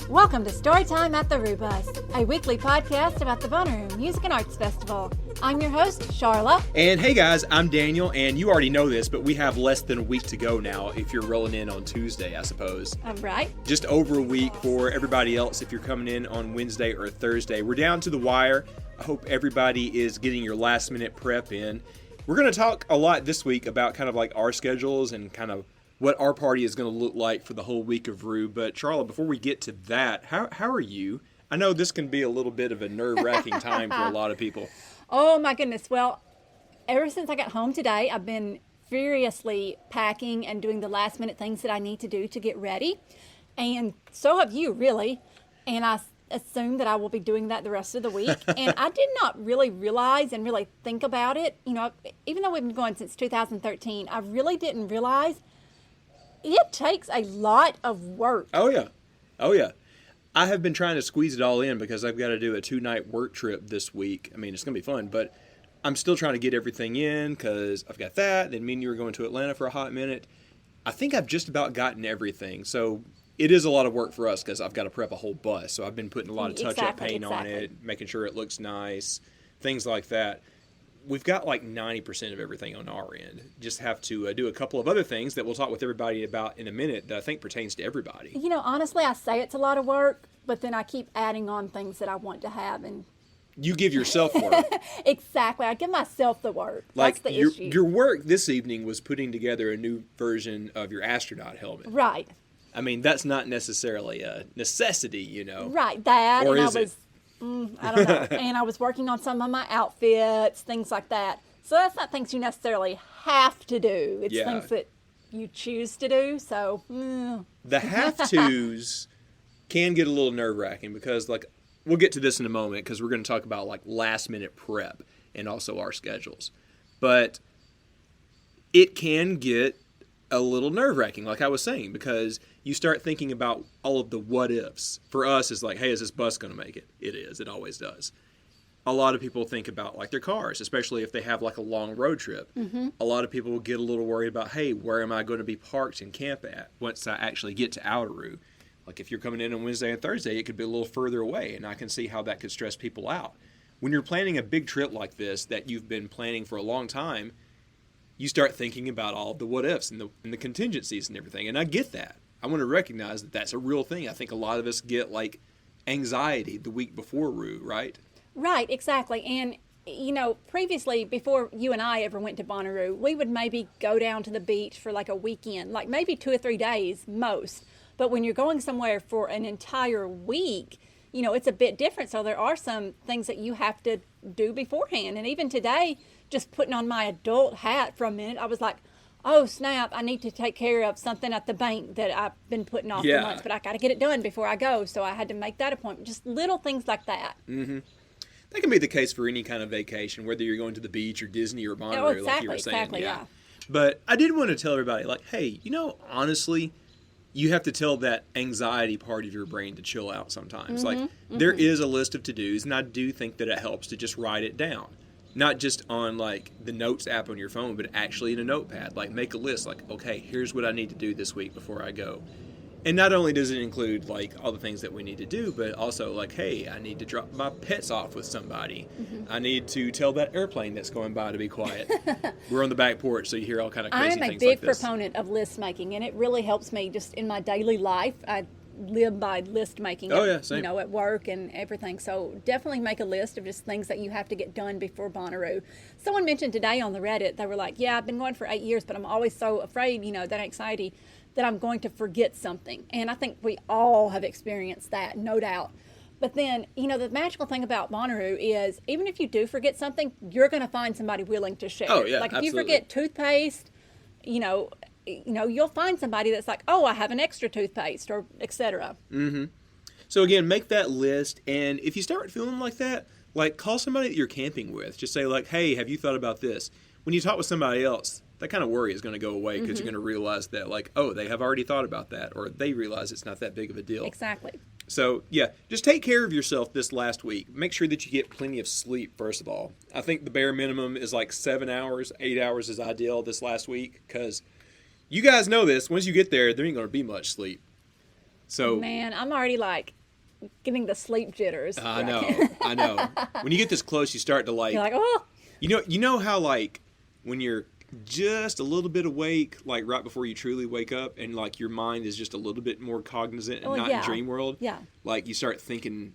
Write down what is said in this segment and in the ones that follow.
Welcome to Storytime at the Rubus, a weekly podcast about the Bonnaroo Music and Arts Festival. I'm your host, Sharla. And hey guys, I'm Daniel, and you already know this, but we have less than a week to go now if you're rolling in on Tuesday, I suppose. Right. Just over a week for everybody else if you're coming in on Wednesday or Thursday. We're down to the wire. I hope everybody is getting your last minute prep in. We're going to talk a lot this week about kind of like our schedules and kind of what our party is going to look like for the whole week of Rue. But Charlotte, before we get to that, how are you? I know this can be a little bit of a nerve-wracking time for a lot of people. Oh my goodness. Well, ever since I got home today, I've been furiously packing and doing the last minute things that I need to do to get ready. And so have you, really. And I assume that I will be doing that the rest of the week. And I did not really realize and really think about it. You know, even though we've been going since 2013, I really didn't realize it takes a lot of work. Oh, yeah. I have been trying to squeeze it all in because I've got to do a 2-night work trip this week. I mean, it's going to be fun, but I'm still trying to get everything in because I've got that. Then me and you were going to Atlanta for a hot minute. I think I've just about gotten everything. So it is a lot of work for us because I've got to prep a whole bus. So I've been putting a lot of touch-up paint on it, making sure it looks nice, things like that. We've got like 90% of everything on our end. Just have to do a couple of other things that we'll talk with everybody about in a minute that I think pertains to everybody. You know, honestly, I say it's a lot of work, but then I keep adding on things that I want to have. And you give yourself work. Exactly. I give myself the work. Like that's the issue. Your work this evening was putting together a new version of your astronaut helmet. Right. I mean, that's not necessarily a necessity, you know. Right. That. Or and is it? I don't know. And I was working on some of my outfits, things like that. So that's not things you necessarily have to do. It's things that you choose to do. So the have-tos can get a little nerve-wracking because, like, we'll get to this in a moment because we're going to talk about, like, last-minute prep and also our schedules. But it can get a little nerve-wracking, like I was saying, because you start thinking about all of the what-ifs. For us, it's like, hey, is this bus going to make it? It is. It always does. A lot of people think about, like, their cars, especially if they have, like, a long road trip. Mm-hmm. A lot of people get a little worried about, hey, where am I going to be parked and camp at once I actually get to Outeroo? Like, if you're coming in on Wednesday and Thursday, it could be a little further away, and I can see how that could stress people out. When you're planning a big trip like this that you've been planning for a long time, you start thinking about all the what-ifs and the contingencies and everything, and I get that. I want to recognize that that's a real thing. I think a lot of us get, like, anxiety the week before Rue, right? Right, exactly. And, you know, previously, before you and I ever went to Bonnaroo, we would maybe go down to the beach for, like, a weekend, like maybe 2 or 3 days, most. But when you're going somewhere for an entire week, you know, it's a bit different. So there are some things that you have to do beforehand. And even today, just putting on my adult hat for a minute, I was like, oh, snap, I need to take care of something at the bank that I've been putting off for months, but I got to get it done before I go. So I had to make that appointment. Just little things like that. Mm-hmm. That can be the case for any kind of vacation, whether you're going to the beach or Disney or Bonnaroo, like you were saying. Exactly, yeah. But I did want to tell everybody, like, hey, you know, honestly, you have to tell that anxiety part of your brain to chill out sometimes. Mm-hmm, like, there is a list of to-dos, and I do think that it helps to just write it down. Not just on, like, the Notes app on your phone, but actually in a notepad. Like, make a list. Like, okay, here's what I need to do this week before I go. And not only does it include, like, all the things that we need to do, but also, like, hey, I need to drop my pets off with somebody. Mm-hmm. I need to tell that airplane that's going by to be quiet. We're on the back porch, so you hear all kind of crazy things like this. I'm a big proponent of list making, and it really helps me just in my daily life. I live by list making. Oh, yeah, same. You know, at work and everything. So definitely make a list of just things that you have to get done before Bonnaroo. Someone mentioned today on the Reddit, they were like, yeah, I've been going for 8 years, but I'm always so afraid, you know, that anxiety that I'm going to forget something. And I think we all have experienced that, no doubt. But then, you know, the magical thing about Bonnaroo is even if you do forget something, you're going to find somebody willing to share. Oh, yeah, like if absolutely. you forget toothpaste, you know, you'll find somebody that's like, oh, I have an extra toothpaste or et cetera. Mm-hmm. So again, make that list. And if you start feeling like that, like call somebody that you're camping with. Just say like, hey, have you thought about this? When you talk with somebody else, that kind of worry is going to go away because you're going to realize that like, oh, they have already thought about that, or they realize it's not that big of a deal. Exactly. So, yeah, just take care of yourself this last week. Make sure that you get plenty of sleep, first of all. I think the bare minimum is like 7 hours. 8 hours is ideal this last week because you guys know this. Once you get there, there ain't going to be much sleep. So Man, I'm already like getting the sleep jitters. I know. When you get this close, you start to like, You're like, oh, you know how like when you're just a little bit awake, like right before you truly wake up, and like your mind is just a little bit more cognizant and oh, not yeah. in dream world. Yeah. Like you start thinking,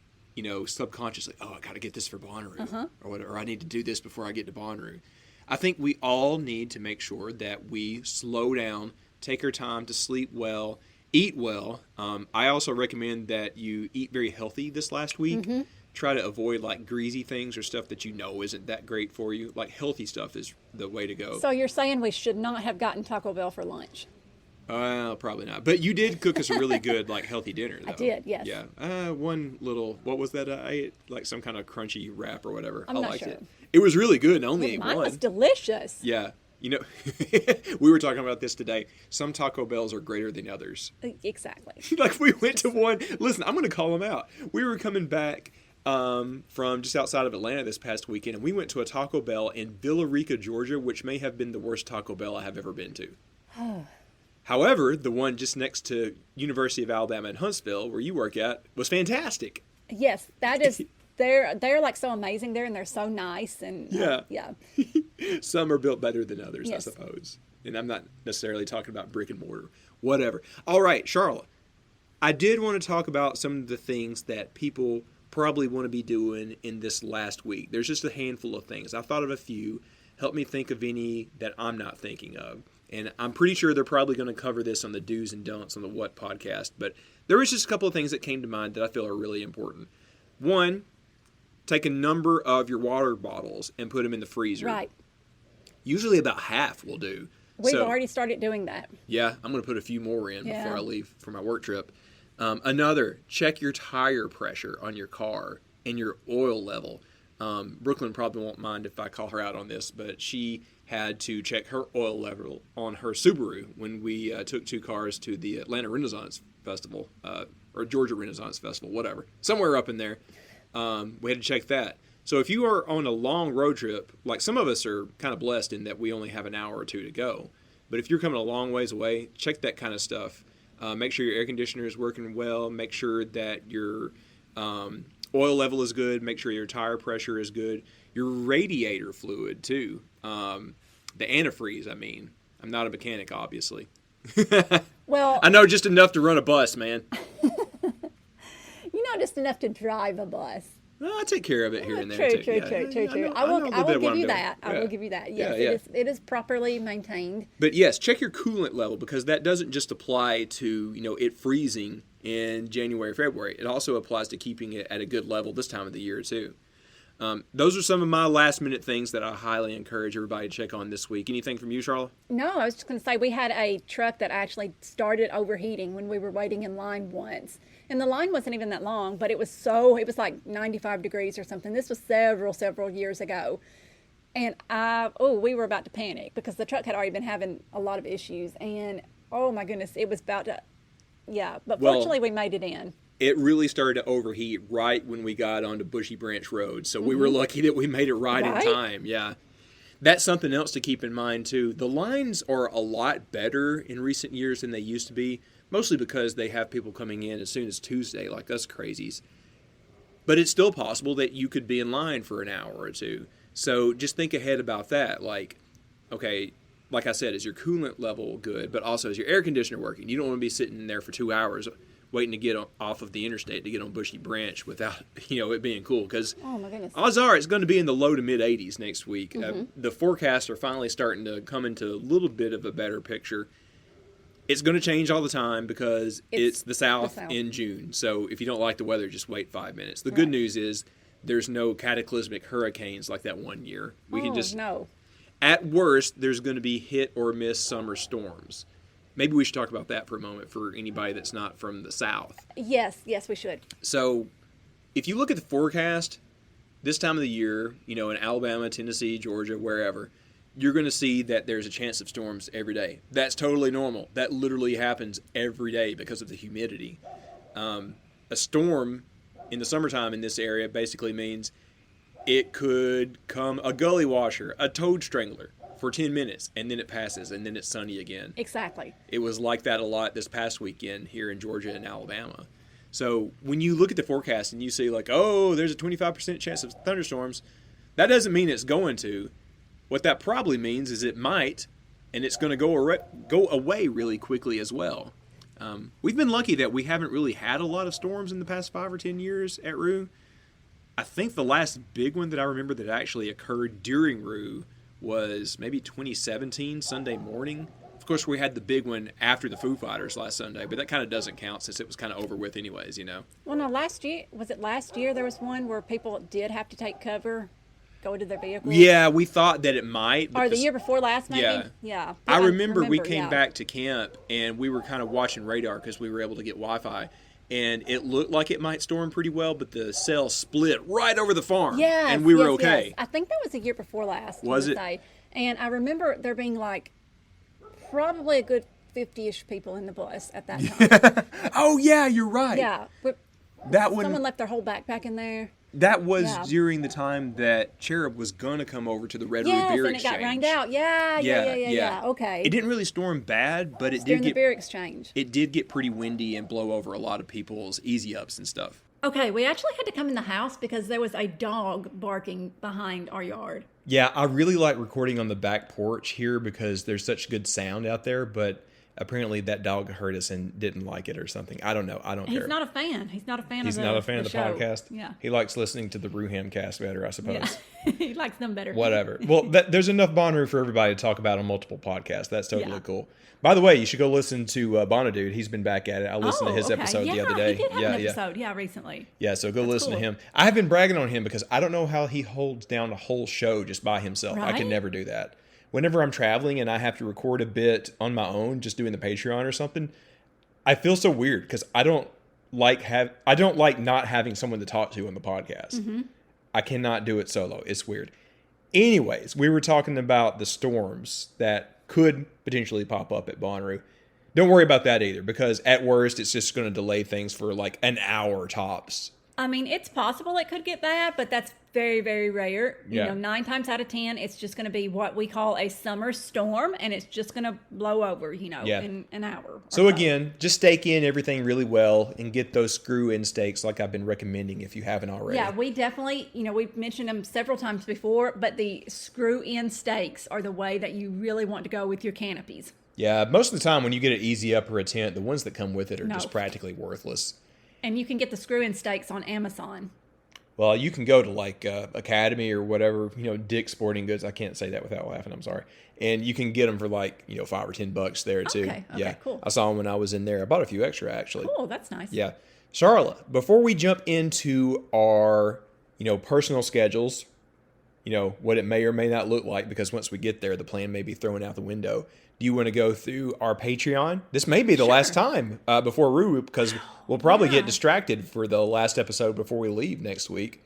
subconsciously, oh, I got to get this for Bonnaroo, or whatever. Or I need to do this before I get to Bonnaroo. I think we all need to make sure that we slow down, take our time to sleep well, eat well. I also recommend that you eat very healthy this last week. Try to avoid like greasy things or stuff that isn't that great for you. Like healthy stuff is the way to go. So you're saying we should not have gotten Taco Bell for lunch? Probably not. But you did cook us a really good like healthy dinner though. I did, yes. Yeah. One little, what was that I ate? Like some kind of crunchy wrap or whatever. I'm I not liked sure. it. It was really good and I only ate Mine one. was delicious. Yeah. We were talking about this today. Some Taco Bells are greater than others. Exactly. Like we went to one. Listen, I'm going to call them out. We were coming back from just outside of Atlanta this past weekend, and we went to a Taco Bell in Villarica, Georgia, which may have been the worst Taco Bell I have ever been to. However, the one just next to University of Alabama in Huntsville, where you work at, was fantastic. Yes, that is. They're like so amazing there, and they're so nice, and yeah. Some are built better than others, Yes. I suppose. And I'm not necessarily talking about brick and mortar. Whatever. All right, Sharla. I did want to talk about some of the things that people probably want to be doing in this last week. There's just a handful of things. I thought of a few. Help me think of any that I'm not thinking of. And I'm pretty sure they're probably going to cover this on the do's and don'ts on the What podcast. But there was just a couple of things that came to mind that I feel are really important. One, take a number of your water bottles and put them in the freezer. Right. Usually about half will do. We've So, already started doing that. yeah, I'm going to put a few more in Yeah. before I leave for my work trip. Another, check your tire pressure on your car and your oil level. Brooklyn probably won't mind if I call her out on this, but she had to check her oil level on her Subaru when we took two cars to the Atlanta Renaissance Festival, or Georgia Renaissance Festival, whatever. Somewhere up in there. We had to check that. So if you are on a long road trip, like some of us are kind of blessed in that we only have an hour or two to go. But if you're coming a long ways away, check that kind of stuff. Make sure your air conditioner is working well. Make sure that your oil level is good. Make sure your tire pressure is good. Your radiator fluid, too. The antifreeze, I mean. I'm not a mechanic, obviously. Well, I know just enough to run a bus, man. you know, just enough to drive a bus. Well, I take care of it here and there. True, too. true, Yeah, true, yeah, true, I true. know- I I know will. a little I bit will of what give I'm you doing. that. I Yeah. will give you that. Yes, Yeah. it is properly maintained. But yes, check your coolant level because that doesn't just apply to it freezing in January, February. It also applies to keeping it at a good level this time of the year too. Those are some of my last minute things that I highly encourage everybody to check on this week. Anything from you, Charlotte? No, I was just going to say we had a truck that actually started overheating when we were waiting in line once. And the line wasn't even that long, but it was like 95 degrees or something. This was several years ago. And we were about to panic because the truck had already been having a lot of issues. And oh my goodness, it was about to, yeah. But Well, fortunately we made it in. It really started to overheat right when we got onto Bushy Branch Road. So we were lucky that we made it right in Right? time. Yeah. That's something else to keep in mind, too. The lines are a lot better in recent years than they used to be, mostly because they have people coming in as soon as Tuesday, like us crazies. But it's still possible that you could be in line for an hour or two. So just think ahead about that. Like, okay, like I said, is your coolant level good, but also is your air conditioner working? You don't want to be sitting there for 2 hours waiting to get off of the interstate to get on Bushy Branch without it being cool, because Oh my goodness. odds are it's going to be in the low to mid 80s next week. The forecasts are finally starting to come into a little bit of a better picture. It's going to change all the time because it's the South in June. So if you don't like the weather, just wait 5 minutes. The good news is there's no cataclysmic hurricanes like that one year. We can just, no. at worst, there's going to be hit or miss summer storms. Maybe we should talk about that for a moment for anybody that's not from the South. Yes, we should. So if you look at the forecast, this time of the year, in Alabama, Tennessee, Georgia, wherever, you're going to see that there's a chance of storms every day. That's totally normal. That literally happens every day because of the humidity. A storm in the summertime in this area basically means it could come a gully washer, a toad strangler. for 10 minutes, and then it passes, and then it's sunny again. Exactly. It was like that a lot this past weekend here in Georgia and Alabama. So when you look at the forecast and you see like, oh, there's a 25% chance of thunderstorms, that doesn't mean it's going to. What that probably means is it might, and it's going to go away really quickly as well. We've been lucky that we haven't really had a lot of storms in the past 5 or 10 years at Rue. I think the last big one that I remember that actually occurred during Rue was maybe 2017, Sunday morning. Of course, we had the big one after the Foo Fighters last Sunday, but that kind of doesn't count since it was kind of over with anyways, you know. Well, no, last year there was one where people did have to take cover, go to their vehicles? Yeah, we thought that it might. Or the year before last, maybe? Yeah. Yeah. I remember we came back to camp, and we were kind of watching radar because we were able to get Wi-Fi. And it looked like it might storm pretty well, but the cell split right over the farm. Yes, and we were okay. Yes. I think that was the year before last. Was it? Say. And I remember there being like probably a good 50-ish people in the bus at that time. Oh, yeah, you're right. Yeah. Someone left their whole backpack in there. That was during the time that Cherub was going to come over to the Red Roo Beer and Exchange. It got rained out. Yeah. Okay. It didn't really storm bad, but it did during get the beer exchange. It did get pretty windy and blow over a lot of people's easy ups and stuff. Okay, we actually had to come in the house because there was a dog barking behind our yard. Yeah, I really like recording on the back porch here because there's such good sound out there, but apparently that dog heard us and didn't like it or something. I don't know. I don't care. He's not a fan. He's not a fan of the show. podcast? Yeah. He likes listening to the Ruham cast better, I suppose. Yeah. He likes them better. Whatever. Well, there's enough Bonnaroo for everybody to talk about on multiple podcasts. That's totally cool. By the way, you should go listen to Bonnaroo. He's been back at it. I listened to his episode the other day. He did have an episode, recently. Yeah, so go listen to him. I have been bragging on him because I don't know how he holds down a whole show just by himself. Right? I can never do that. Whenever I'm traveling and I have to record a bit on my own, just doing the Patreon or something, I feel so weird because I don't like not having someone to talk to on the podcast. Mm-hmm. I cannot do it solo. It's weird. Anyways, we were talking about the storms that could potentially pop up at Bonnaroo. Don't worry about that either because at worst it's just going to delay things for like an hour tops. I mean, it's possible it could get bad, but that's very, very rare. Yeah. You know, 9 times out of 10, it's just going to be what we call a summer storm, and it's just going to blow over, in an hour. So again, just stake in everything really well and get those screw-in stakes like I've been recommending if you haven't already. Yeah, we definitely, we've mentioned them several times before, but the screw-in stakes are the way that you really want to go with your canopies. Yeah, most of the time when you get an easy up or a tent, the ones that come with it are just practically worthless. And you can get the screw-in stakes on Amazon. Well, you can go to like Academy or whatever, Dick's Sporting Goods. I can't say that without laughing. I'm sorry. And you can get them for like, $5 or $10 there too. Okay, cool. I saw them when I was in there. I bought a few extra actually. Cool, that's nice. Yeah. Sharla, before we jump into our, personal schedules, what it may or may not look like, because once we get there, the plan may be thrown out the window. Do you want to go through our Patreon? This may be the last time before Ruru, because we'll probably get distracted for the last episode before we leave next week.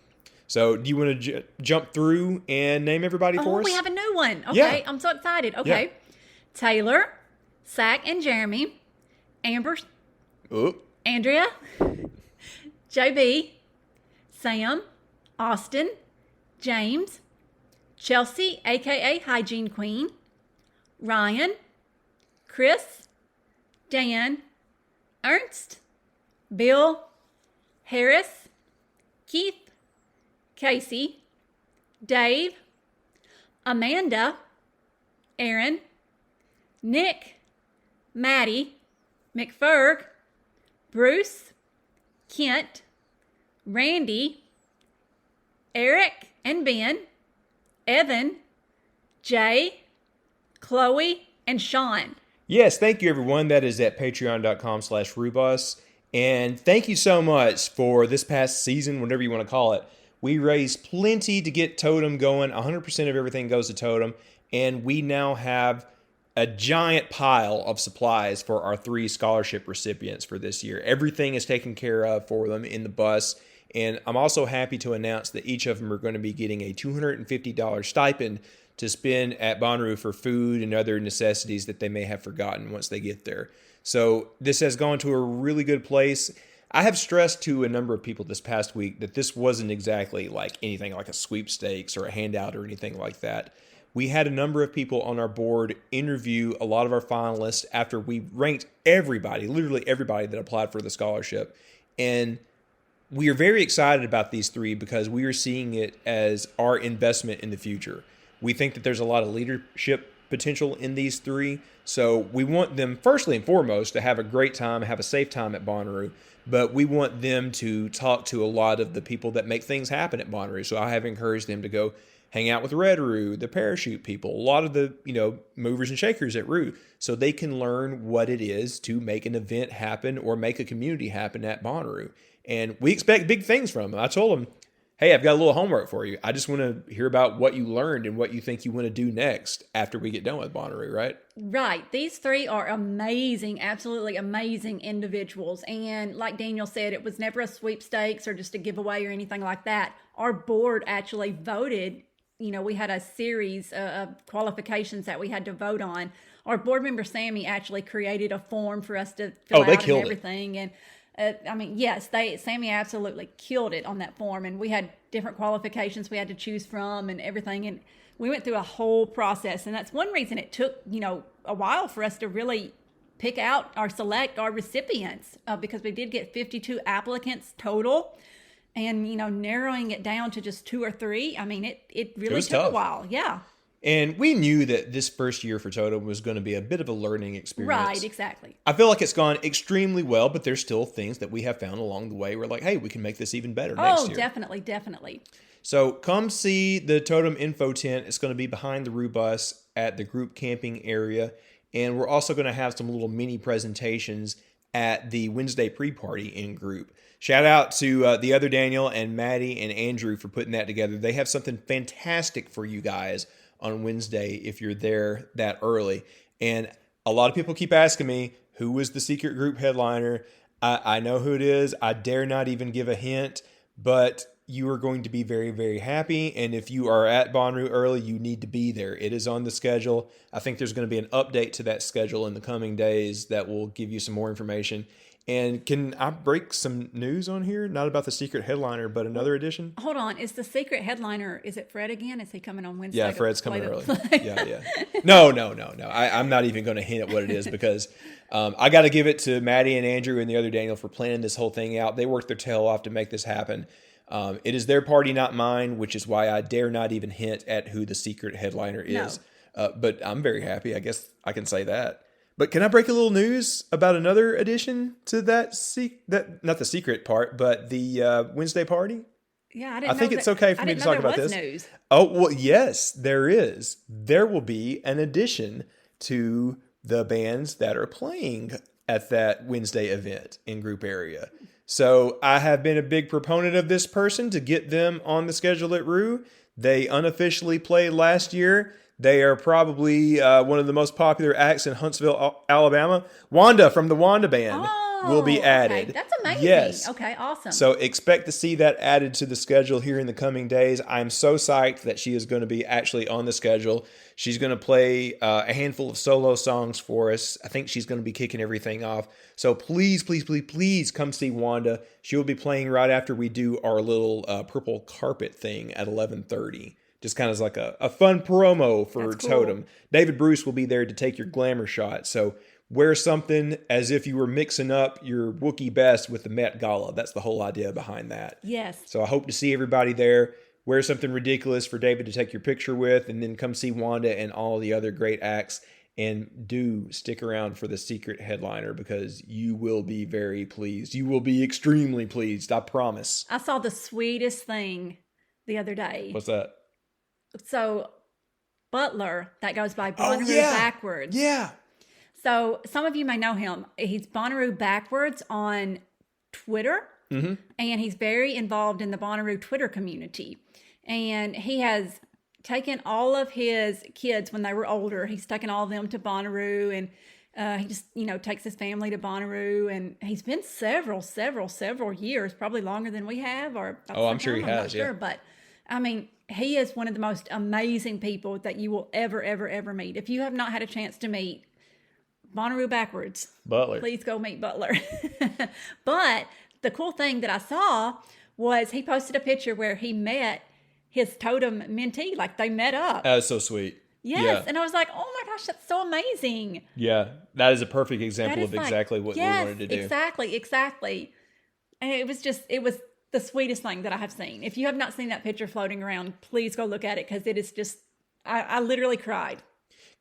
So do you want to jump through and name everybody for us? We have a new one. Okay, Yeah. I'm so excited. Okay. Yeah. Taylor, Zach and Jeremy, Amber, Andrea, JB, Sam, Austin, James, Chelsea, a.k.a. Hygiene Queen, Ryan, Chris, Dan, Ernst, Bill, Harris, Keith, Casey, Dave, Amanda, Aaron, Nick, Maddie, McFerg, Bruce, Kent, Randy, Eric and Ben, Evan, Jay, Chloe, and Sean. Yes, thank you everyone. That is at patreon.com/Rubus. And thank you so much for this past season, whatever you want to call it. We raised plenty to get Totem going. 100% of everything goes to Totem. And we now have a giant pile of supplies for our 3 scholarship recipients for this year. Everything is taken care of for them in the bus. And I'm also happy to announce that each of them are going to be getting a $250 stipend to spend at Bonnaroo for food and other necessities that they may have forgotten once they get there. So this has gone to a really good place. I have stressed to a number of people this past week that this wasn't exactly like anything like a sweepstakes or a handout or anything like that. we had a number of people on our board interview a lot of our finalists after we ranked everybody, literally everybody that applied for the scholarship. And we are very excited about these 3 because we are seeing it as our investment in the future. We think that there's a lot of leadership potential in these 3. So we want them, firstly and foremost, to have a great time, have a safe time at Bonnaroo. But we want them to talk to a lot of the people that make things happen at Bonnaroo. So I have encouraged them to go hang out with Red Roo, the parachute people, a lot of the, movers and shakers at Roo, so they can learn what it is to make an event happen or make a community happen at Bonnaroo. And we expect big things from them. I told them, hey, I've got a little homework for you. I just want to hear about what you learned and what you think you want to do next after we get done with Bonnaroo, right? Right. These 3 are amazing, absolutely amazing individuals. And like Daniel said, it was never a sweepstakes or just a giveaway or anything like that. Our board actually voted. We had a series of qualifications that we had to vote on. Our board member, Sammy, actually created a form for us to fill out and everything. And Sammy absolutely killed it on that form. And we had different qualifications we had to choose from and everything. And we went through a whole process. And that's one reason it took, a while for us to really pick out or select our recipients because we did get 52 applicants total. And, narrowing it down to just 2 or 3, it really took a while. Yeah. And we knew that this first year for Totem was going to be a bit of a learning experience. Right, exactly. I feel like it's gone extremely well, but there's still things that we have found along the way. We're like, hey, we can make this even better next year. Oh, definitely. So come see the Totem info tent. It's going to be behind the Roo bus at the group camping area. And we're also going to have some little mini presentations at the Wednesday pre-party in group. Shout out to the other Daniel and Maddie and Andrew for putting that together. They have something fantastic for you guys on Wednesday if you're there that early. And a lot of people keep asking me, who was the secret group headliner? I know who it is. I dare not even give a hint, but you are going to be very, very happy. And if you are at Bonnaroo early, you need to be there. It is on the schedule. I think there's going to be an update to that schedule in the coming days that will give you some more information. And can I break some news on here? Not about the secret headliner, but another edition? Hold on. Is the secret headliner, is it Fred again? Is he coming on Wednesday? Yeah, Fred's coming early. Yeah. No. I'm not even going to hint at what it is because I got to give it to Maddie and Andrew and the other Daniel for planning this whole thing out. They worked their tail off to make this happen. It is their party, not mine, which is why I dare not even hint at who the secret headliner is. No. But I'm very happy. I guess I can say that. But can I break a little news about another addition to that not the secret part, but the Wednesday party? Yeah, I think it's okay for me to talk about this. News. Oh, well, yes, there is. There will be an addition to the bands that are playing at that Wednesday event in group area. So I have been a big proponent of this person to get them on the schedule at Roo. They unofficially played last year. They are probably one of the most popular acts in Huntsville, Alabama. Wanda from the Wanda Band will be added. Okay. That's amazing. Yes. Okay, awesome. So expect to see that added to the schedule here in the coming days. I'm so psyched that she is going to be actually on the schedule. She's going to play a handful of solo songs for us. I think she's going to be kicking everything off. So please come see Wanda. She will be playing right after we do our little purple carpet thing at 11:30. Just kind of like a fun promo for Totem. David Bruce will be there to take your glamour shot. So wear something as if you were mixing up your Wookiee best with the Met Gala. That's the whole idea behind that. Yes. So I hope to see everybody there. Wear something ridiculous for David to take your picture with, and then come see Wanda and all the other great acts. And do stick around for the secret headliner because you will be very pleased. You will be extremely pleased. I promise. I saw the sweetest thing the other day. What's that? So Butler, that goes by Bonnaroo Backwards. Yeah. So some of you may know him. He's Bonnaroo Backwards on Twitter. Mm-hmm. And he's very involved in the Bonnaroo Twitter community. And he has taken all of his kids when they were older. He's taken all of them to Bonnaroo, and he just, takes his family to Bonnaroo. And he's been several years, probably longer than we have. I'm sure he has. Sure, but he is one of the most amazing people that you will ever meet. If you have not had a chance to meet Bonnaroo Backwards, Butler, please go meet Butler. But the cool thing that I saw was he posted a picture where he met his Totem mentee, like they met up. That was so sweet. Yes. Yeah. And I was like, oh my gosh, that's so amazing. Yeah, that is a perfect That example is of like, exactly what we yes, wanted to do. exactly. And it was the sweetest thing that I have seen. If you have not seen that picture floating around, please go look at it because it is just, I literally cried.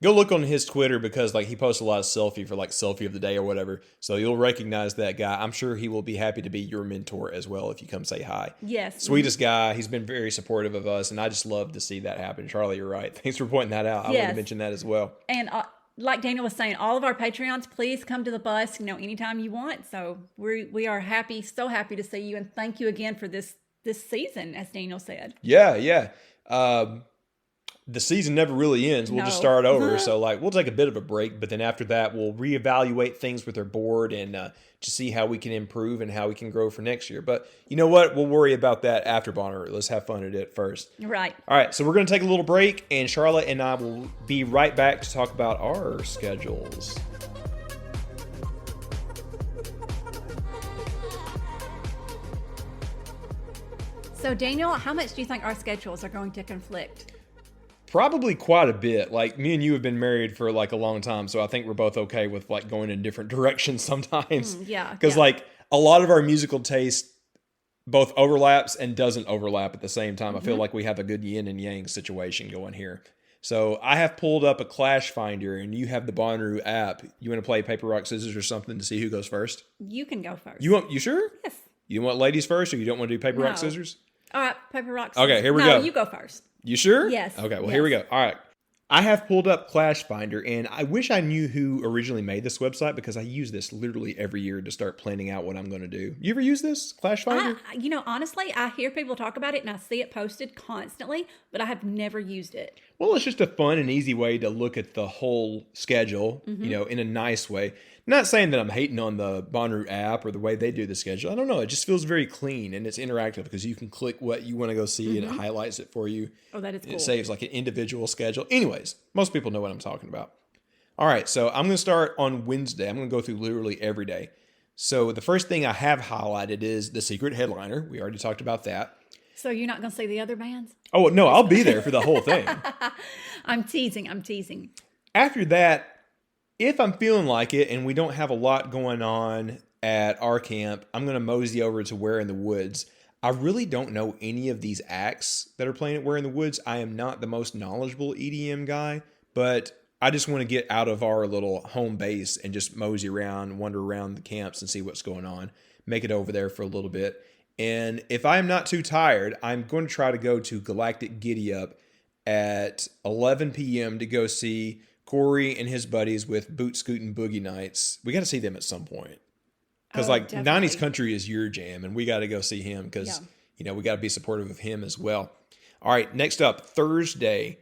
Go look on his Twitter because like he posts a lot of selfie for like selfie of the day or whatever. So you'll recognize that guy. I'm sure he will be happy to be your mentor as well if you come say hi. Yes. Sweetest guy. He's been very supportive of us, and I just love to see that happen. Charlie, you're right. Thanks for pointing that out. I want to mention that as well. And like Daniel was saying, all of our Patreons, please come to the bus, anytime you want. So we are happy, so happy to see you, and thank you again for this season, as Daniel said. Yeah. The season never really ends. We'll just start over. So like we'll take a bit of a break, but then after that we'll reevaluate things with our board and to see how we can improve and how we can grow for next year. But you know what? We'll worry about that after Bonnaroo. Let's have fun at it first. Right. All right. So we're going to take a little break, and Charlotte and I will be right back to talk about our schedules. So Daniel, how much do you think our schedules are going to conflict? Probably quite a bit. Like me and you have been married for like a long time, so I think we're both okay with like going in different directions sometimes. Yeah. Because like a lot of our musical taste both overlaps and doesn't overlap at the same time. I feel like we have a good yin and yang situation going here. So I have pulled up a Clash Finder, and you have the Bonnaroo app. You want to play paper, rock, scissors or something to see who goes first? You can go first. You sure? Yes. You want ladies first, or you don't want to do paper, rock, No. scissors? All right, paper, rock, scissors. Okay, here we go. No, you go first. You sure? Yes. Okay, well, Yes. here we go. All right. I have pulled up Clash Finder, and I wish I knew who originally made this website because I use this literally every year to start planning out what I'm going to do. You ever use this, Clash Finder? Honestly, I hear people talk about it and I see it posted constantly, but I have never used it. Well, it's just a fun and easy way to look at the whole schedule, in a nice way. Not saying that I'm hating on the Bonnaroo app or the way they do the schedule. I don't know. It just feels very clean and it's interactive because you can click what you want to go see and it highlights it for you. Oh, that is cool. It saves like an individual schedule. Anyways, most people know what I'm talking about. All right, so I'm going to start on Wednesday. I'm going to go through literally every day. So the first thing I have highlighted is the secret headliner. We already talked about that. So you're not going to see the other bands? Oh, no, I'll be there for the whole thing. I'm teasing. After that, if I'm feeling like it and we don't have a lot going on at our camp, I'm going to mosey over to Where in the Woods. I really don't know any of these acts that are playing at Where in the Woods. I am not the most knowledgeable EDM guy, but I just want to get out of our little home base and just mosey around, wander around the camps and see what's going on. Make it over there for a little bit. And if I'm not too tired, I'm going to try to go to Galactic Giddy Up at 11 p.m. to go see Corey and his buddies with Boot Scootin' Boogie Nights. We got to see them at some point. Because definitely. 90s country is your jam, and we got to go see him because, we got to be supportive of him as well. All right, next up, Thursday.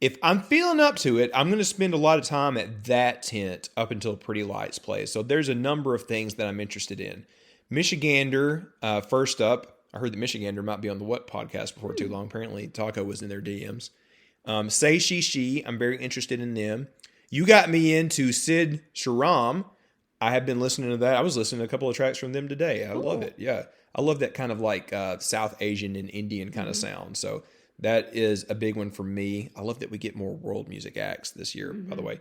If I'm feeling up to it, I'm going to spend a lot of time at that tent up until Pretty Lights plays. So there's a number of things that I'm interested in. Michigander, first up. I heard that Michigander might be on the What podcast before too long. Apparently, Taco was in their DMs. Say She. I'm very interested in them. You got me into Sid Sharam. I have been listening to that. I was listening to a couple of tracks from them today. I love it. Yeah. I love that kind of like South Asian and Indian kind of sound. So that is a big one for me. I love that we get more world music acts this year, by the way.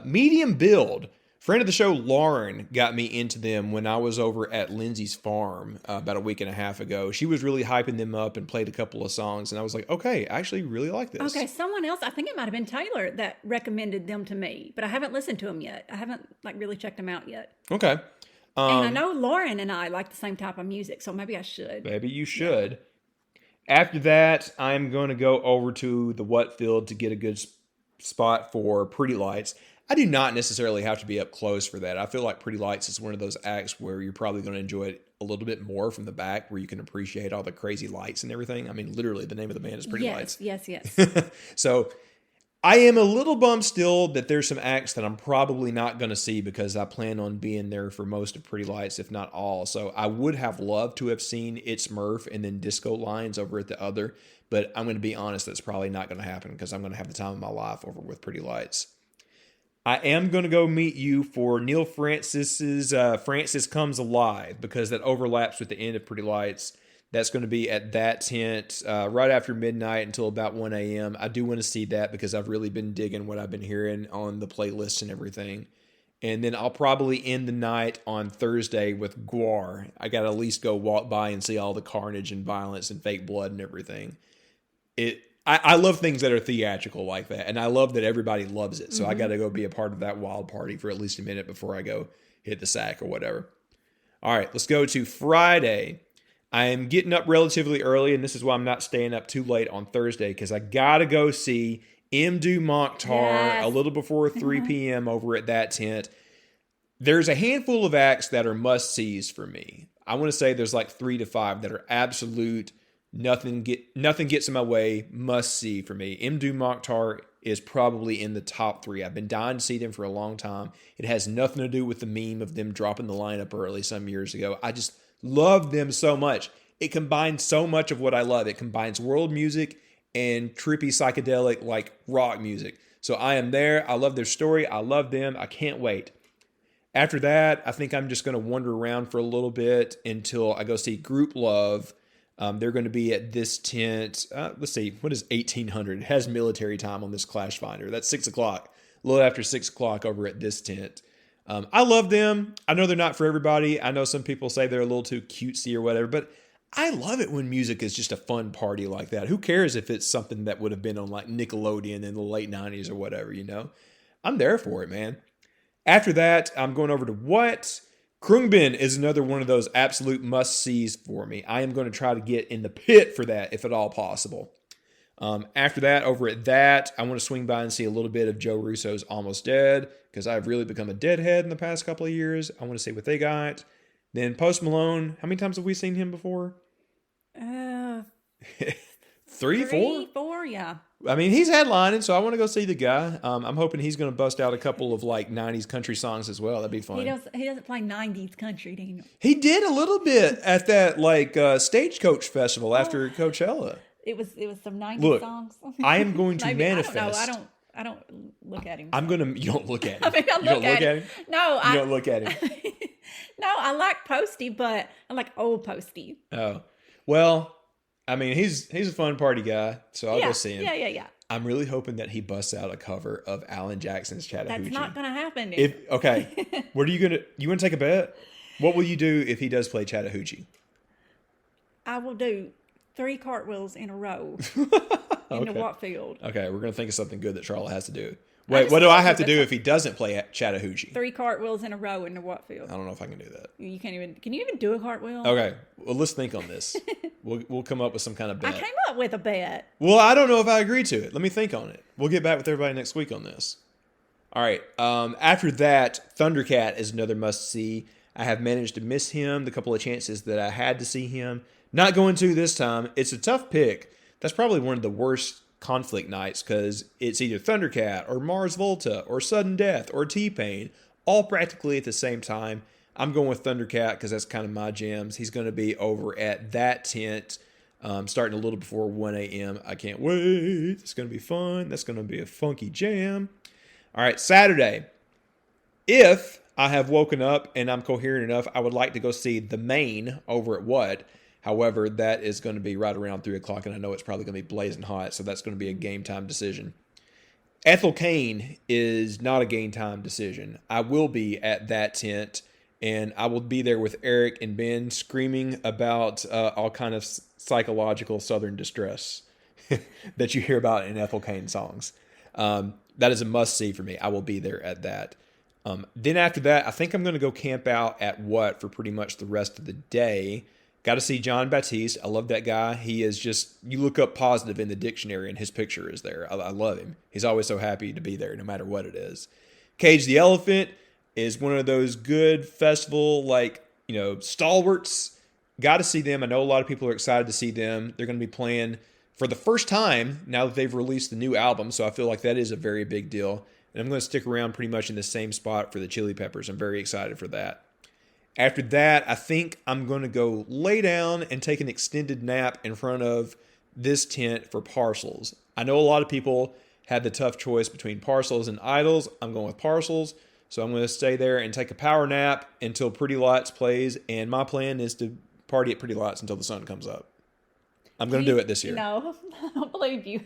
Medium Build. Friend of the show, Lauren, got me into them when I was over at Lindsay's farm about a week and a half ago. She was really hyping them up and played a couple of songs. And I was like, okay, I actually really like this. Okay, someone else, I think it might have been Taylor that recommended them to me, but I haven't listened to them yet. I haven't really checked them out yet. Okay. And I know Lauren and I like the same type of music, so maybe I should. Maybe you should. Yeah. After that, I'm going to go over to the What Field to get a good spot for Pretty Lights. I do not necessarily have to be up close for that. I feel like Pretty Lights is one of those acts where you're probably going to enjoy it a little bit more from the back, where you can appreciate all the crazy lights and everything. I mean, literally, the name of the band is Pretty Lights. Yes. So I am a little bummed still that there's some acts that I'm probably not going to see because I plan on being there for most of Pretty Lights, if not all. So I would have loved to have seen It's Murph and then Disco Lines over at the other, but I'm going to be honest, that's probably not going to happen because I'm going to have the time of my life over with Pretty Lights. I am going to go meet you for Neil Francis's Francis Comes Alive because that overlaps with the end of Pretty Lights. That's going to be at that tent right after midnight until about 1 a.m. I do want to see that because I've really been digging what I've been hearing on the playlist and everything. And then I'll probably end the night on Thursday with Guar. I got to at least go walk by and see all the carnage and violence and fake blood and everything. I love things that are theatrical like that. And I love that everybody loves it. So I got to go be a part of that wild party for at least a minute before I go hit the sack or whatever. All right, let's go to Friday. I am getting up relatively early, and this is why I'm not staying up too late on Thursday, because I got to go see Mdu Mokhtar a little before 3 p.m. over at that tent. There's a handful of acts that are must-sees for me. I want to say there's like 3 to 5 that are absolute, nothing gets in my way, must-see for me. Mdu Mokhtar is probably in the top 3. I've been dying to see them for a long time. It has nothing to do with the meme of them dropping the lineup early some years ago. I just love them so much. It combines so much of what I love. It combines world music and trippy psychedelic like rock music. So I am there. I love their story. I love them. I can't wait. After that, I think I'm just going to wander around for a little bit until I go see Group Love. They're going to be at this tent. Let's see, what is 1800? It has military time on this Clash Finder. That's 6 o'clock. A little after 6 o'clock over at this tent. I love them. I know they're not for everybody. I know some people say they're a little too cutesy or whatever, but I love it when music is just a fun party like that. Who cares if it's something that would have been on like Nickelodeon in the late 90s or whatever, you know? I'm there for it, man. After that, I'm going over to What? Krungbin is another one of those absolute must-sees for me. I am going to try to get in the pit for that if at all possible. After that, over at that, I want to swing by and see a little bit of Joe Russo's Almost Dead, because I've really become a deadhead in the past couple of years. I want to see what they got. Then Post Malone, how many times have we seen him before? 3, 4? 4, yeah. I mean, he's headlining, so I want to go see the guy. I'm hoping he's going to bust out a couple of like 90s country songs as well. That'd be fun. He doesn't play 90s country, Daniel. He did a little bit at that like Stagecoach Festival after Coachella. It was some 90s songs. I am going to Maybe, manifest. I don't look at him. You don't look at him. I mean, You don't look at him? No, You don't look at him. No, I like Posty, but I like old Posty. Oh. Well, I mean, he's a fun party guy, so I'll go see him. Yeah. I'm really hoping that he busts out a cover of Alan Jackson's Chattahoochee. That's not going to happen. What are you going to take a bet? What will you do if he does play Chattahoochee? I will do 3 cartwheels in a row in the Watfield. Okay, we're going to think of something good that Charlotte has to do. Wait, what do I have to do if he doesn't play Chattahoochee? 3 cartwheels in a row in the Watfield. I don't know if I can do that. You can't even. Can you even do a cartwheel? Okay, well, let's think on this. We'll come up with some kind of bet. I came up with a bet. Well, I don't know if I agree to it. Let me think on it. We'll get back with everybody next week on this. All right. After that, Thundercat is another must-see. I have managed to miss him the couple of chances that I had to see him. Not going to this time. It's a tough pick. That's probably one of the worst conflict nights because it's either Thundercat or Mars Volta or Sudden Death or T-Pain, all practically at the same time. I'm going with Thundercat because that's kind of my jams. He's going to be over at that tent starting a little before 1 a.m. I can't wait. It's going to be fun. That's going to be a funky jam. All right, Saturday. If I have woken up and I'm coherent enough, I would like to go see The Main over at What? However, that is going to be right around 3 o'clock, and I know it's probably going to be blazing hot, so that's going to be a game time decision. Ethel Cain is not a game time decision. I will be at that tent, and I will be there with Eric and Ben screaming about all kind of psychological Southern distress that you hear about in Ethel Cain songs. That is a must-see for me. I will be there at that. Then after that, I think I'm going to go camp out at What for pretty much the rest of the day. Got to see John Baptiste. I love that guy. He is just, you look up positive in the dictionary and his picture is there. I love him. He's always so happy to be there no matter what it is. Cage the Elephant is one of those good festival, stalwarts. Got to see them. I know a lot of people are excited to see them. They're going to be playing for the first time now that they've released the new album. So I feel like that is a very big deal. And I'm going to stick around pretty much in the same spot for the Chili Peppers. I'm very excited for that. After that, I think I'm going to go lay down and take an extended nap in front of this tent for Parcels. I know a lot of people had the tough choice between Parcels and Idols. I'm going with Parcels. So I'm going to stay there and take a power nap until Pretty Lights plays. And my plan is to party at Pretty Lights until the sun comes up. I'm going to do it this year. No, I don't believe you.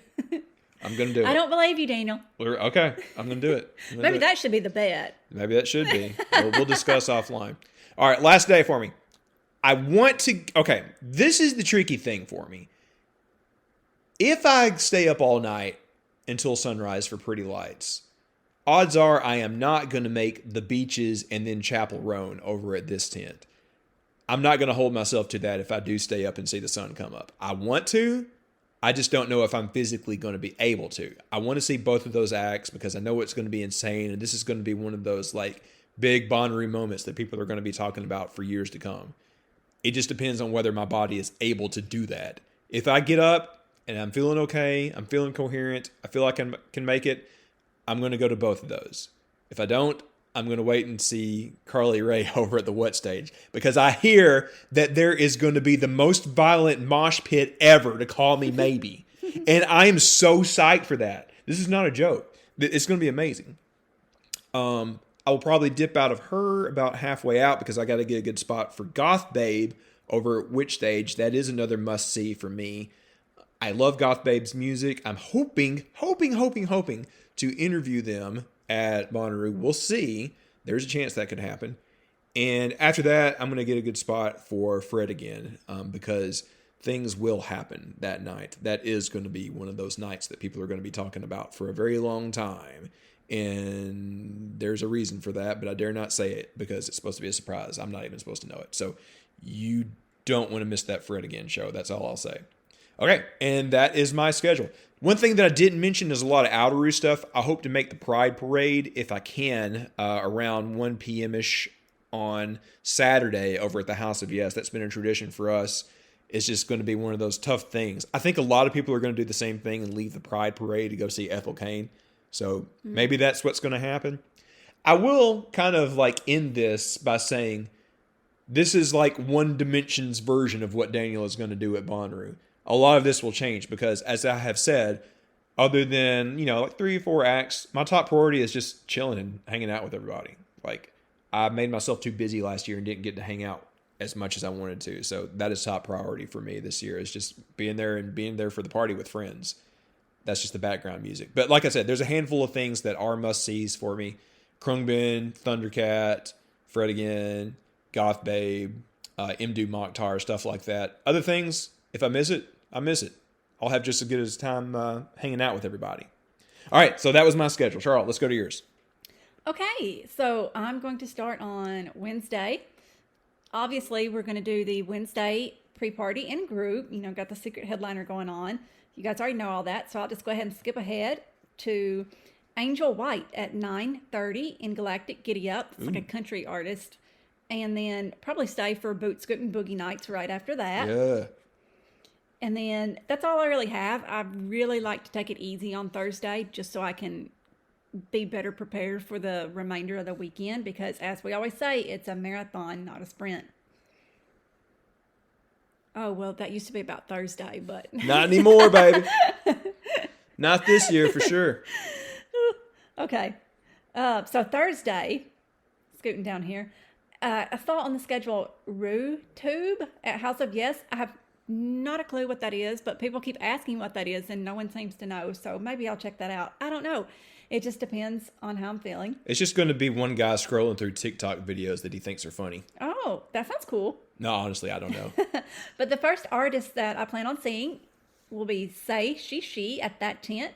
I'm going to do it. I don't believe you, Daniel. Okay, I'm going to do it. Maybe that should be the bet. Maybe that should be. We'll discuss offline. All right, last day for me. Okay, this is the tricky thing for me. If I stay up all night until sunrise for Pretty Lights, odds are I am not going to make the beaches and then Chapel Roan over at this tent. I'm not going to hold myself to that if I do stay up and see the sun come up. I want to. I just don't know if I'm physically going to be able to. I want to see both of those acts because I know it's going to be insane, and this is going to be one of those like big Bonnaroo moments that people are going to be talking about for years to come. It just depends on whether my body is able to do that. If I get up and I'm feeling okay, I'm feeling coherent, I feel like I can make it, I'm going to go to both of those. If I don't, I'm going to wait and see Carly Rae over at the What Stage because I hear that there is going to be the most violent mosh pit ever to call me maybe. And I am so psyched for that. This is not a joke. It's going to be amazing. I will probably dip out of her about halfway out because I got to get a good spot for Goth Babe over at Which Stage. That is another must-see for me. I love Goth Babe's music. I'm hoping to interview them at Bonnaroo. We'll see. There's a chance that could happen. And after that, I'm going to get a good spot for Fred again because things will happen that night. That is going to be one of those nights that people are going to be talking about for a very long time. And there's a reason for that, but I dare not say it because it's supposed to be a surprise. I'm not even supposed to know it. So you don't want to miss that Fred Again show. That's all I'll say. Okay, and that is my schedule. One thing that I didn't mention is a lot of Outeroo stuff. I hope to make the Pride Parade, if I can, around 1 p.m.-ish on Saturday over at the House of Yes. That's been a tradition for us. It's just going to be one of those tough things. I think a lot of people are going to do the same thing and leave the Pride Parade to go see Ethel Cain. So maybe that's what's going to happen. I will kind of like end this by saying this is like One Dimension's version of what Daniel is going to do at Bonnaroo. A lot of this will change because, as I have said, other than, like 3 or 4 acts, my top priority is just chilling and hanging out with everybody. Like, I made myself too busy last year and didn't get to hang out as much as I wanted to. So that is top priority for me this year, is just being there for the party with friends. That's just the background music. But like I said, there's a handful of things that are must-sees for me. Krungbin, Thundercat, Fred Again, Goth Babe, Mdu Mokhtar, stuff like that. Other things, if I miss it, I miss it. I'll have just as good as time hanging out with everybody. All right, so that was my schedule. Charlotte, let's go to yours. Okay, so I'm going to start on Wednesday. Obviously, we're going to do the Wednesday pre-party in group. Got the secret headliner going on. You guys already know all that, so I'll just go ahead and skip ahead to Angel White at 9:30 in Galactic Giddy Up. It's like a country artist. And then probably stay for Boot Scootin' Boogie Nights right after that. Yeah. And then that's all I really have. I really like to take it easy on Thursday just so I can be better prepared for the remainder of the weekend because, as we always say, it's a marathon, not a sprint. Oh, well, that used to be about Thursday, but... Not anymore, baby. Not this year, for sure. Okay. So Thursday, scooting down here, I saw on the schedule Roo Tube at House of Yes. I have not a clue what that is, but people keep asking what that is, and no one seems to know. So maybe I'll check that out. I don't know. It just depends on how I'm feeling. It's just going to be one guy scrolling through TikTok videos that he thinks are funny. Oh, that sounds cool. No, honestly, I don't know. But the first artist that I plan on seeing will be Say She at that tent.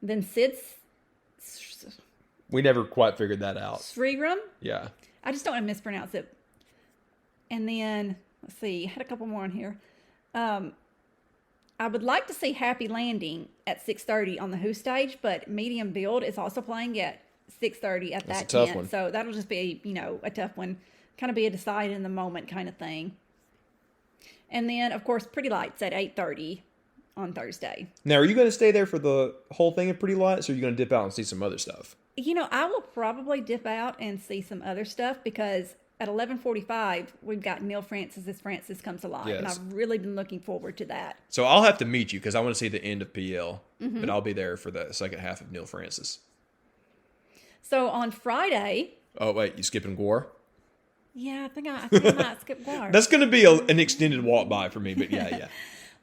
Then Sid's... We never quite figured that out. Sriram? Yeah. I just don't want to mispronounce it. And then, let's see, I had a couple more on here. I would like to see Happy Landing at 6:30 on the Who stage, but Medium Build is also playing at 6:30 at That's that a tough tent. one. So that'll just be, a tough one. Kind of be a decide in the moment kind of thing. And then, of course, Pretty Lights at 8:30 on Thursday. Now, are you going to stay there for the whole thing of Pretty Lights, or are you going to dip out and see some other stuff? I will probably dip out and see some other stuff because at 11:45 we've got Neil Francis as Francis Comes Alive, Yes. and I've really been looking forward to that. So I'll have to meet you because I want to see the end of PL, but I'll be there for the second half of Neil Francis. So on Friday... Oh, wait, you skipping Gore? Yeah, I think I might skip Guar. That's going to be an extended walk by for me, but yeah.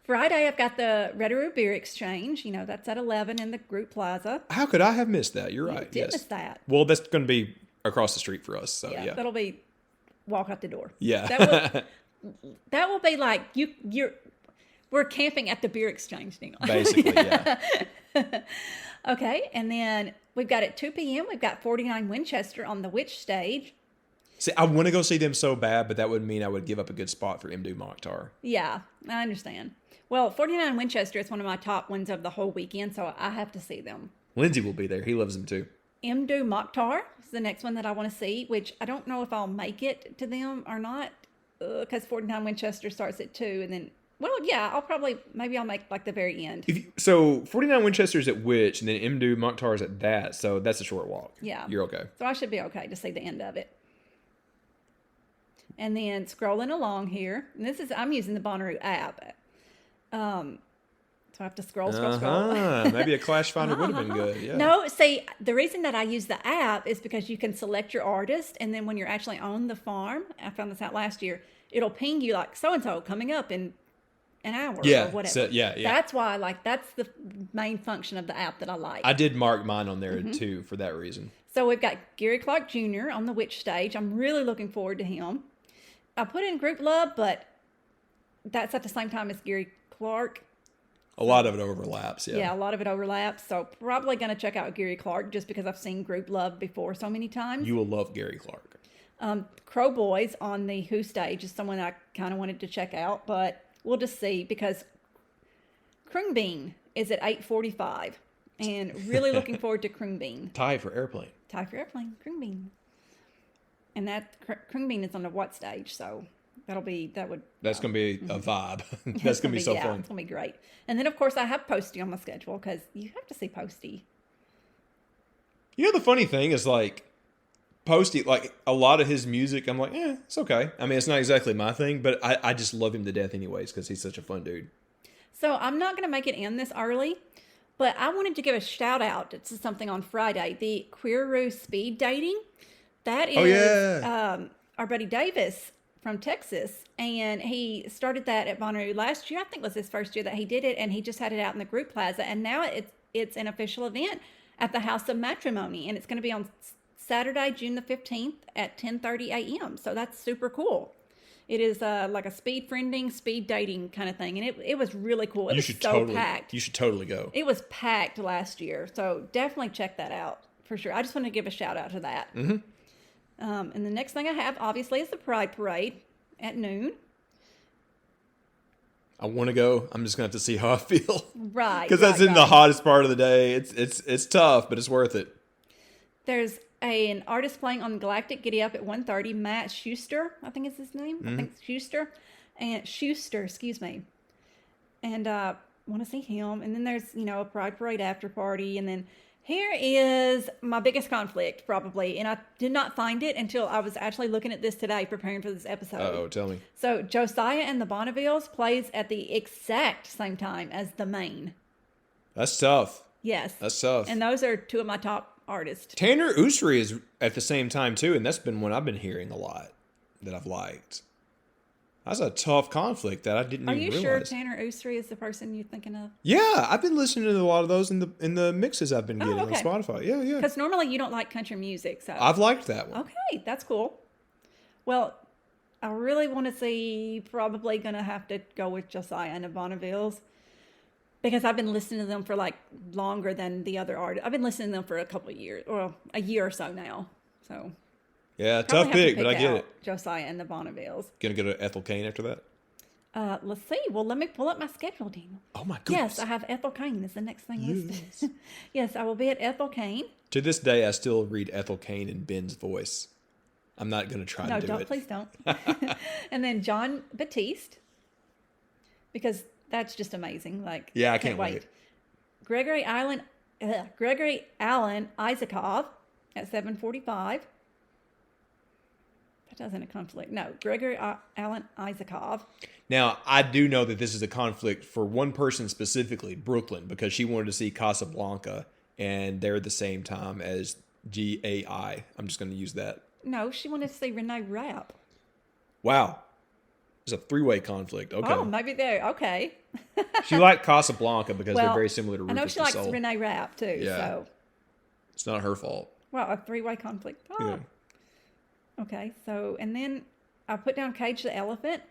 Friday, I've got the Bonnaroo Beer Exchange. That's at 11 in the Group Plaza. How could I have missed that? You're right. You did miss that. Well, that's going to be across the street for us, so yeah. That'll be walk out the door. Yeah. That will be like we're camping at the Beer Exchange now. Basically, yeah. Okay, and then we've got at 2 p.m., we've got 49 Winchester on the Witch stage. See, I want to go see them so bad, but that would mean I would give up a good spot for Mdu Mokhtar. Yeah, I understand. Well, 49 Winchester is one of my top ones of the whole weekend, so I have to see them. Lindsay will be there. He loves them too. Mdu Mokhtar is the next one that I want to see, which I don't know if I'll make it to them or not, because 49 Winchester starts at 2, and then, well, yeah, maybe I'll make like the very end. So 49 Winchester's at which, and then Mdu Mokhtar's at that, so that's a short walk. Yeah. You're okay. So I should be okay to see the end of it. And then scrolling along here, and I'm using the Bonnaroo app. So I have to scroll. Maybe a Clash Finder would have been good. Yeah. No, see, the reason that I use the app is because you can select your artist, and then when you're actually on the farm, I found this out last year, it'll ping you like so-and-so coming up in an hour or whatever. So, yeah. That's why, that's the main function of the app that I like. I did mark mine on there too for that reason. So we've got Gary Clark Jr. on the Witch stage. I'm really looking forward to him. I put in Group Love, but that's at the same time as Gary Clark. A lot of it overlaps, yeah. Yeah, a lot of it overlaps. So probably going to check out Gary Clark just because I've seen Group Love before so many times. You will love Gary Clark. Crow Boys on the Who stage is someone I kind of wanted to check out, but we'll just see because Krungbean is at 8:45, and really looking forward to Krungbean. Tie for Airplane. Krungbean. And that Krungbean is on the what stage, so that's going to be a vibe. That's going to be so fun. It's going to be great. And then, of course, I have Posty on my schedule because you have to see Posty. The funny thing is, like, Posty, like, a lot of his music, I'm like, it's okay. I mean, it's not exactly my thing, but I just love him to death anyways because he's such a fun dude. So I'm not going to make it in this early, but I wanted to give a shout out to something on Friday, the Queeroo Speed Dating. That is our buddy Davis from Texas, and he started that at Bonnaroo last year. I think it was his first year that he did it, and he just had it out in the Group Plaza, and now it's an official event at the House of Matrimony, and it's going to be on Saturday, June the 15th at 10:30 a.m., so that's super cool. It is like a speed friending, speed dating kind of thing, and it was really cool. It was so packed. You should totally go. It was packed last year, so definitely check that out for sure. I just want to give a shout out to that. Mm-hmm. And the next thing I have, obviously, is the Pride Parade at noon. I want to go. I'm just going to have to see how I feel. Right. Because that's in the hottest part of the day. It's tough, but it's worth it. There's an artist playing on Galactic Giddy Up at 1:30, Matt Schuster, I think is his name. I think it's Schuster. Excuse me. And want to see him. And then there's, a Pride Parade after party. And then here is my biggest conflict, probably, and I did not find it until I was actually looking at this today, preparing for this episode. Uh-oh, tell me. So, Josiah and the Bonnevilles plays at the exact same time as the main. That's tough. Yes. That's tough. And those are two of my top artists. Tanner Usri is at the same time, too, and that's been one I've been hearing a lot that I've liked. That's a tough conflict that I didn't even realize. Are you sure Tanner Usri is the person you're thinking of? Yeah, I've been listening to a lot of those in the mixes I've been getting on Spotify. Yeah. Because normally you don't like country music, so I've liked that one. Okay, that's cool. Well, I really want to see. Probably gonna have to go with Josiah and the Bonnevilles because I've been listening to them for like longer than the other artists. I've been listening to them for a couple of years, or a year or so now. So. Yeah, tough pick, but I get it. Josiah and the Bonnevilles. Gonna go to Ethel Cain after that? Let's see. Well, let me pull up my schedule, Daniel. Oh my goodness. Yes, I have Ethel Cain is the next thing listed. Yes, I will be at Ethel Cain. To this day, I still read Ethel Cain in Ben's voice. I'm not gonna try to do it. No, please don't. And then John Batiste, because that's just amazing. Like, yeah, I can't wait. Gregory Allen Isakov at 7:45. That doesn't conflict. No, Gregory Allen Isakov. Now, I do know that this is a conflict for one person specifically, Brooklyn, because she wanted to see Casablanca, and they're the same time as GAI. I'm just going to use that. No, she wanted to see Renee Rapp. Wow. There's a 3-way conflict. Okay. Oh, maybe there. Okay. She liked Casablanca because they're very similar to I Rufus know she the likes Soul. Renee Rapp too. Yeah. So, It's not her fault. well, a 3-way conflict. Oh. Yeah. Okay. So, and then I put down Cage the Elephant.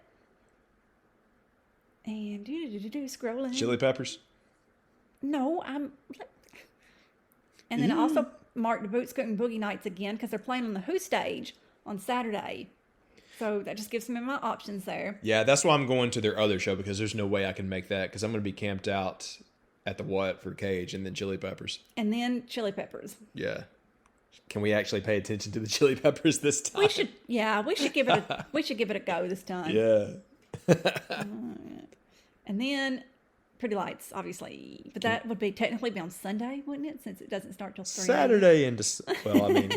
And scrolling. Chili Peppers? No, And then I also marked the Boots Cooking Boogie Nights again because they're playing on the Who stage on Saturday. So that just gives me my options there. Yeah, that's why I'm going to their other show because there's no way I can make that because I'm going to be camped out at the what for Cage and then Chili Peppers. And then Chili Peppers. Yeah. Can we actually pay attention to the Chili Peppers this time? We should give it a go this time. Yeah. And then Pretty Lights, obviously. But that would technically be on Sunday, wouldn't it? Since it doesn't start till 3 Saturday into well, I mean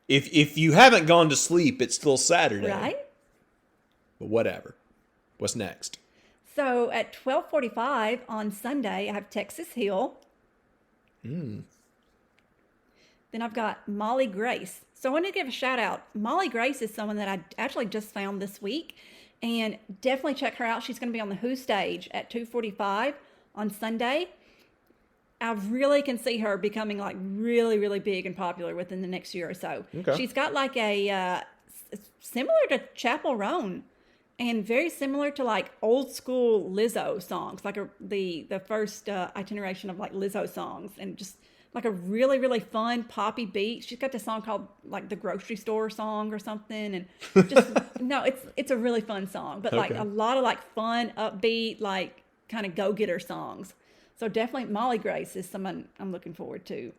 if you haven't gone to sleep, it's still Saturday. Right? But whatever. What's next? So at 12:45 on Sunday, I have Texas Hill. Then I've got Molly Grace. So I want to give a shout out. Molly Grace is someone that I actually just found this week. And definitely check her out. She's going to be on the Who stage at 2:45 on Sunday. I really can see her becoming like really, really big and popular within the next year or so. Okay. She's got like a similar to Chapel Roan and very similar to like old school Lizzo songs, like the first iteration of like Lizzo songs, and just like a really, really fun poppy beat. She's got this song called like the grocery store song or something. And just, no, it's a really fun song, but like a lot of like fun, upbeat, like kind of go-getter songs. So definitely Molly Grace is someone I'm looking forward to.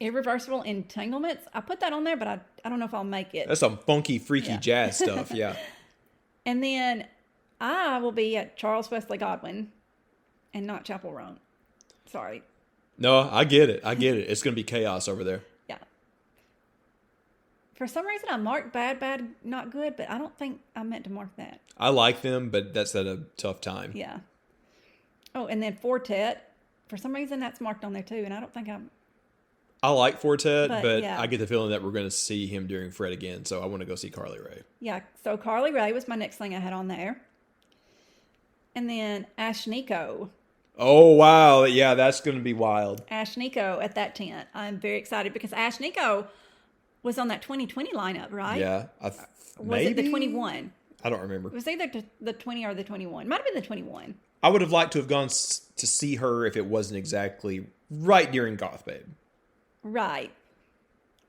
Irreversible Entanglements. I put that on there, but I don't know if I'll make it. That's some funky, freaky jazz stuff. Yeah. And then I will be at Charles Wesley Godwin and not Chapel Roan. Sorry. No, I get it. It's going to be chaos over there. Yeah. For some reason, I marked bad, not good, but I don't think I meant to mark that. I like them, but that's at a tough time. Yeah. Oh, and then Fortet. For some reason, that's marked on there too, and I don't think I like Fortet, but yeah. I get the feeling that we're going to see him during Fred again, so I want to go see Carly Rae. Yeah, so Carly Rae was my next thing I had on there. And then Ashnikko. Oh, wow. Yeah, that's going to be wild. Ashnikko at that tent. I'm very excited because Ashnikko was on that 2020 lineup, right? Yeah. Was it the 21? I don't remember. It was either the 20 or the 21. Might have been the 21. I would have liked to have gone to see her if it wasn't exactly right during Goth Babe. Right.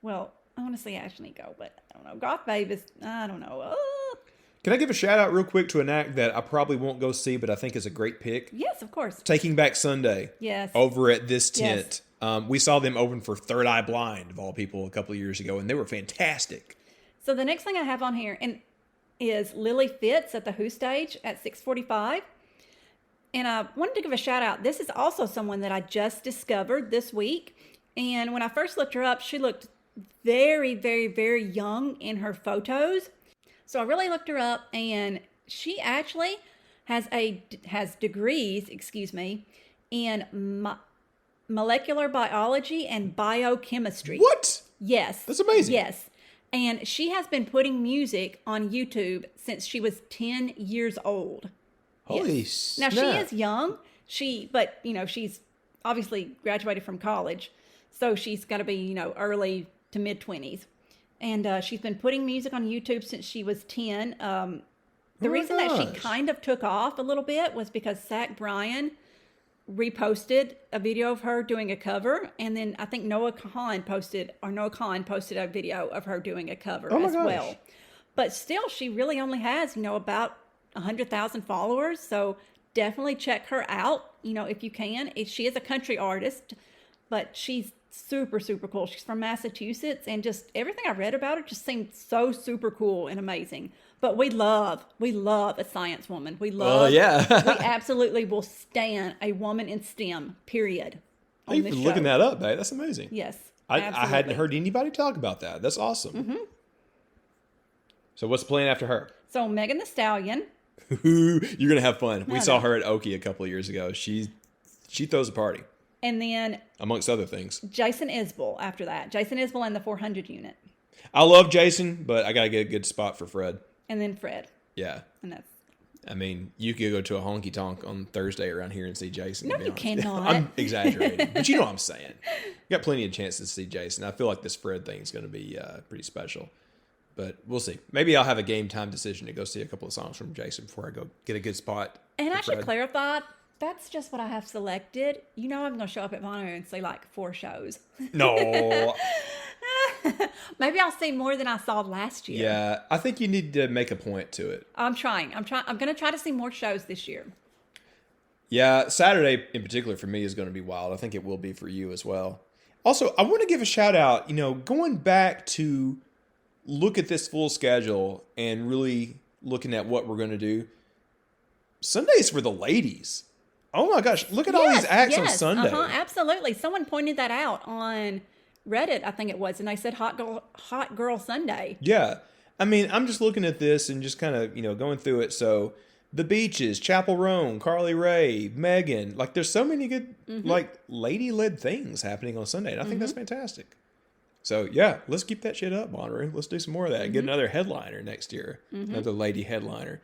Well, I want to see Ashnikko, but I don't know. Goth Babe is, I don't know. Can I give a shout out real quick to an act that I probably won't go see, but I think is a great pick? Yes, of course. Taking Back Sunday. Yes. Over at this tent. Yes. We saw them open for Third Eye Blind, of all people, a couple of years ago, and they were fantastic. So the next thing I have on here is Lily Fitz at the Who stage at 6:45. And I wanted to give a shout out. This is also someone that I just discovered this week. And when I first looked her up, she looked very, very, very young in her photos. So I really looked her up, and she actually has degrees, in molecular biology and biochemistry. What? Yes. That's amazing. Yes. And she has been putting music on YouTube since she was 10 years old. Holy Now, snap. she is young, but she's obviously graduated from college, so she's got to be, early to mid-20s. And she's been putting music on YouTube since she was 10. The reason that she kind of took off a little bit was because Zach Bryan reposted a video of her doing a cover, and then I think Noah Khan posted a video of her doing a cover well. But still, she really only has, about 100,000 followers, so definitely check her out, if you can. She is a country artist, but she's super, super cool. She's from Massachusetts, and just everything I read about her just seemed so super cool and amazing. But we love a science woman. We absolutely will stand a woman in STEM, period. You've been looking that up, babe. That's amazing. Yes. I hadn't heard anybody talk about that. That's awesome. Mm-hmm. So what's the plan after her? So Megan Thee Stallion. You're going to have fun. We saw her at Oki a couple of years ago. She throws a party. And then, amongst other things, Jason Isbell after that. Jason Isbell and the 400 unit. I love Jason, but I got to get a good spot for Fred. And then Fred. Yeah. And that's... I mean, you could go to a honky tonk on Thursday around here and see Jason. No, you cannot. I'm exaggerating, but you know what I'm saying. You got plenty of chances to see Jason. I feel like this Fred thing is going to be pretty special, but we'll see. Maybe I'll have a game time decision to go see a couple of songs from Jason before I go get a good spot. And I should clarify, that's just what I have selected. You know, I'm going to show up at Bonnaroo and see like 4 shows. No. Maybe I'll see more than I saw last year. Yeah, I think you need to make a point to it. I'm trying. I'm going to try to see more shows this year. Yeah, Saturday in particular for me is going to be wild. I think it will be for you as well. Also, I want to give a shout out, going back to look at this full schedule and really looking at what we're going to do. Sunday's for the ladies. Oh my gosh, look at all these acts on Sunday. Absolutely. Someone pointed that out on Reddit, I think it was, and they said Hot Girl Sunday. Yeah. I mean, I'm just looking at this and just kind of, going through it. So the Beaches, Chapel Roan, Carly Rae, Megan, like there's so many good like lady-led things happening on Sunday. And I think that's fantastic. So yeah, let's keep that shit up, Bonnaroo. Let's do some more of that and get another headliner next year. Another lady headliner.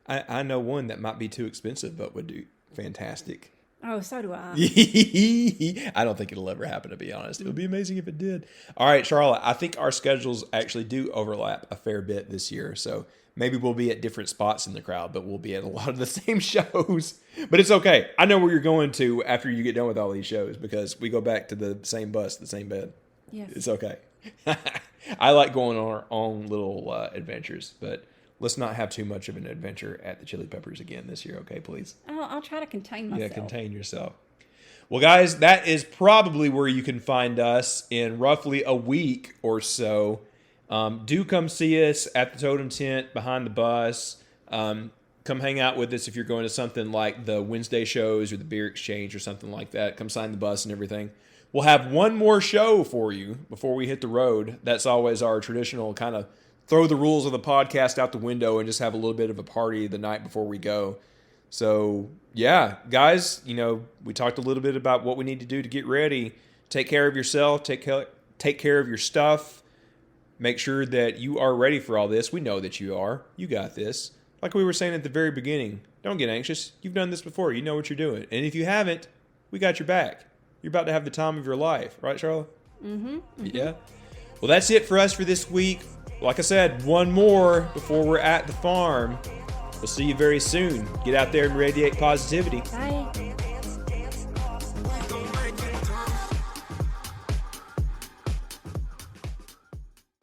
I know one that might be too expensive, but would do fantastic. Oh, so do I. I don't think it'll ever happen, to be honest. It would be amazing if it did. All right, Charlotte, I think our schedules actually do overlap a fair bit this year. So maybe we'll be at different spots in the crowd, but we'll be at a lot of the same shows. But it's okay. I know where you're going to after you get done with all these shows because we go back to the same bus, the same bed. Yes. It's okay. I like going on our own little adventures, but let's not have too much of an adventure at the Chili Peppers again this year, okay, please? I'll try to contain myself. Yeah, contain yourself. Well, guys, that is probably where you can find us in roughly a week or so. Do come see us at the Totem Tent behind the bus. Come hang out with us if you're going to something like the Wednesday shows or the Beer Exchange or something like that. Come sign the bus and everything. We'll have one more show for you before we hit the road. That's always our traditional kind of throw the rules of the podcast out the window and just have a little bit of a party the night before we go. So, yeah, guys, we talked a little bit about what we need to do to get ready. Take care of yourself. Take care of your stuff. Make sure that you are ready for all this. We know that you are. You got this. Like we were saying at the very beginning, don't get anxious. You've done this before. You know what you're doing. And if you haven't, we got your back. You're about to have the time of your life. Right, Sharla? Mm-hmm. Yeah. Well, that's it for us for this week. Like I said, one more before we're at the farm. We'll see you very soon. Get out there and radiate positivity. Bye.